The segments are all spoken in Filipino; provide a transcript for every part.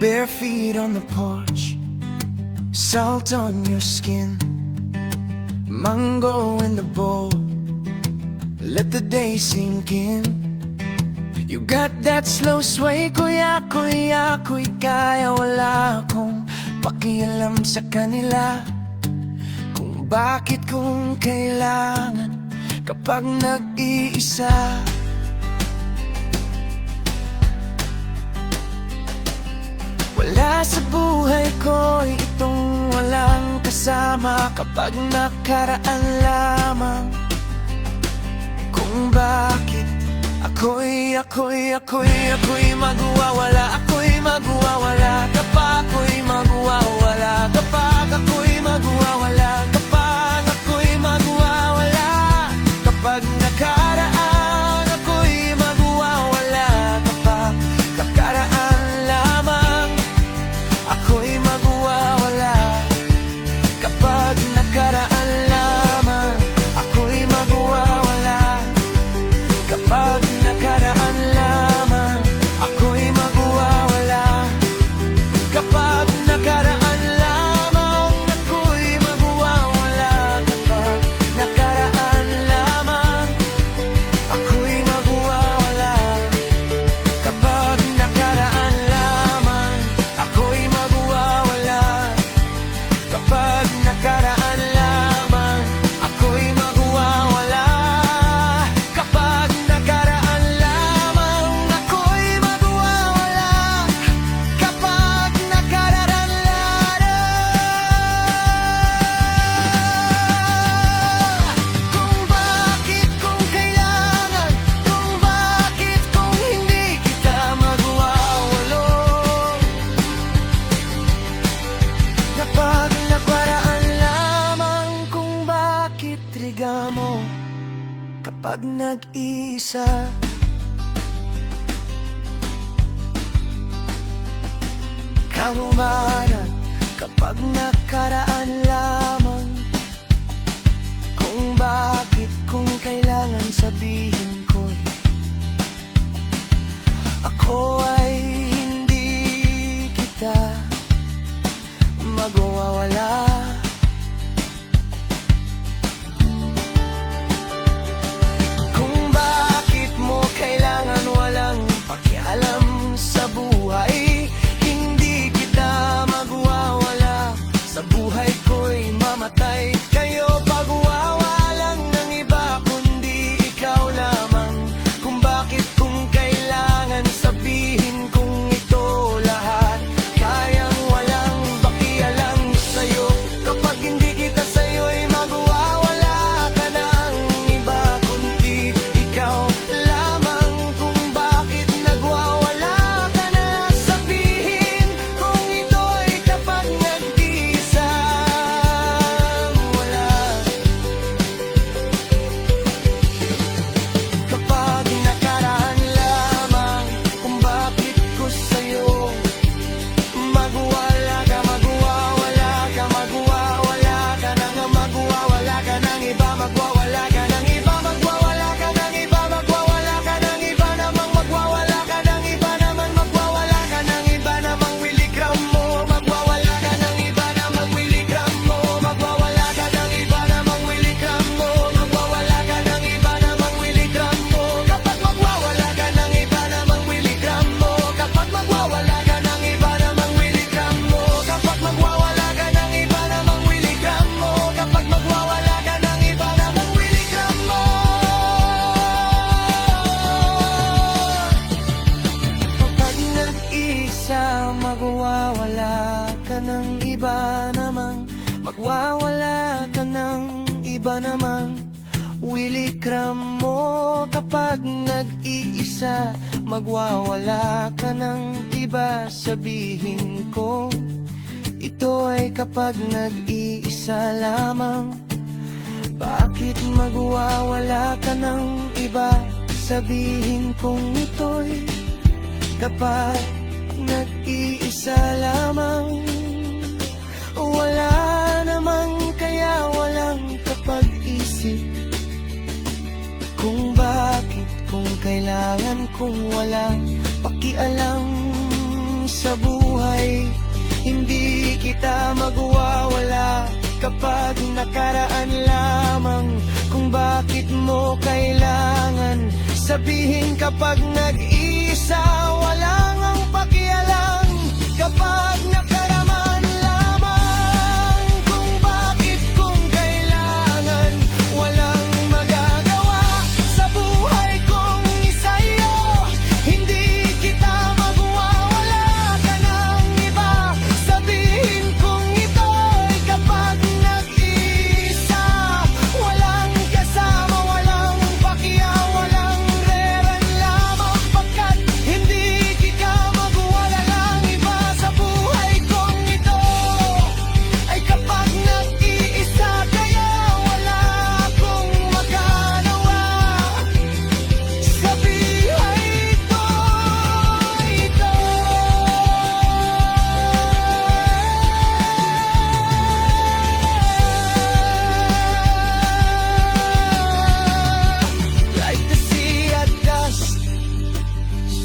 Bare feet on the porch, salt on your skin, mango in the bowl, let the day sink in. You got that slow sway, kuya, kuya, kuy kaya. Wala akong pakialam sa kanila, kung bakit kung kailangan kapag nag-iisa. Wala sa buhay ko itong walang kasama, kapag nakaraan lamang kung bakit ako'y magwawala, ako'y magwawala kapag ako'y magwawala, kapag ako'y magwawala, kapag ako'y magwawala, kapag nakaraan ako'y magwawala, kapag nakaraan lamang ako'y magwawala, kapag nakaraan lamang ako'y magwawala, kapag nakaraan lamang ako'y magwawala, kapag nakaraan lamang ako'y magwawala, kapag nakaraan lamang ako'y magwawala, kapag nakaraan lamang ako'y magwawala, kapag nakaraan lamang ako'y magwawala, kapag nakaraan lamang ako'y magwawala, kapag nakaraan kung bakit kung kailangan, kung bakit kung hindi kita magwawalo, kapag nakaraan lamang kung bakit triga mo kapag nag-iisa. Kahumanan kapag nakaraan lamang kung bakit kung kailangan sabihin ko ako ay hindi kita magwawala. Kung bakit mo kailangan walang pakialam sa buhay, hindi kita magwawala, sa buhay ko'y mamatay kayo pagwawalang ng iba kundi ikaw lamang. Kung bakit kung kailangan sabihin kung ito lahat kayang walang pakialam sa'yo, kapag hindi kita sa'yo'y magwawala ka ng iba kundi ikaw lamang. Kung bakit nagwawala ka na sabihin kung ito'y kapag nag-iisa wala, kapag nakaraan lamang kung bakit ko sa'yo magwawala ka, magwawala ka, magwawala ka nang magwawala ka ng iba, magwawala ka ng iba, magwawala ka ng iba, magwawala ka ng iba namang, magwawala ka ng iba naman, magwawala ka ng iba namang miligram mo, magwawala ka ng iba namang miligram mo, magwawala ka ng iba namang miligram mo, magwawala ka ng iba namang miligram mo, kapag magwawala ka ng iba namang miligram mo, kapag magwawala ka ng iba namang miligram mo, kapag magwawala ka ng iba namang miligram mo, kapag magwawala ka ng iba namang miligram mo. Kapag nag-isa magwawala ka ng iba namang, magwawala ka ng iba namang wilikram mo. Kapag nag-iisa magwawala ka ng iba, sabihin ko ito ay kapag nag-iisa lamang. Bakit magwawala ka ng iba, sabihin kong ito'y kapag nag-iisa lamang. Wala namang kaya walang kapag-isip kung bakit, kung kailangan, kung walang pakialam sa buhay kita magwawala kapag nakaraan lamang. Kung bakit mo kailangan sabihin kapag nag-isa, walang ang pakialam kapag nakaraman lamang. Kung bakit kung kailangan walang magagawa sa buhay kong isa'yo, hindi kita magwawala ka ng iba. Sabihin kong ito'y kapag nag-isa, walang kasama, walang pakiya, walang reran lamang. Pagkat hindi kita magwala ng iba sa buhay kong ito, ay kapag nag-iisa kaya wala akong magagawa sa buhay ko ito. Like the sea at dusk,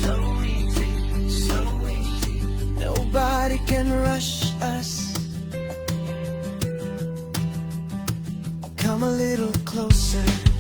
so easy, so easy. Nobody can rush us. Come a little closer.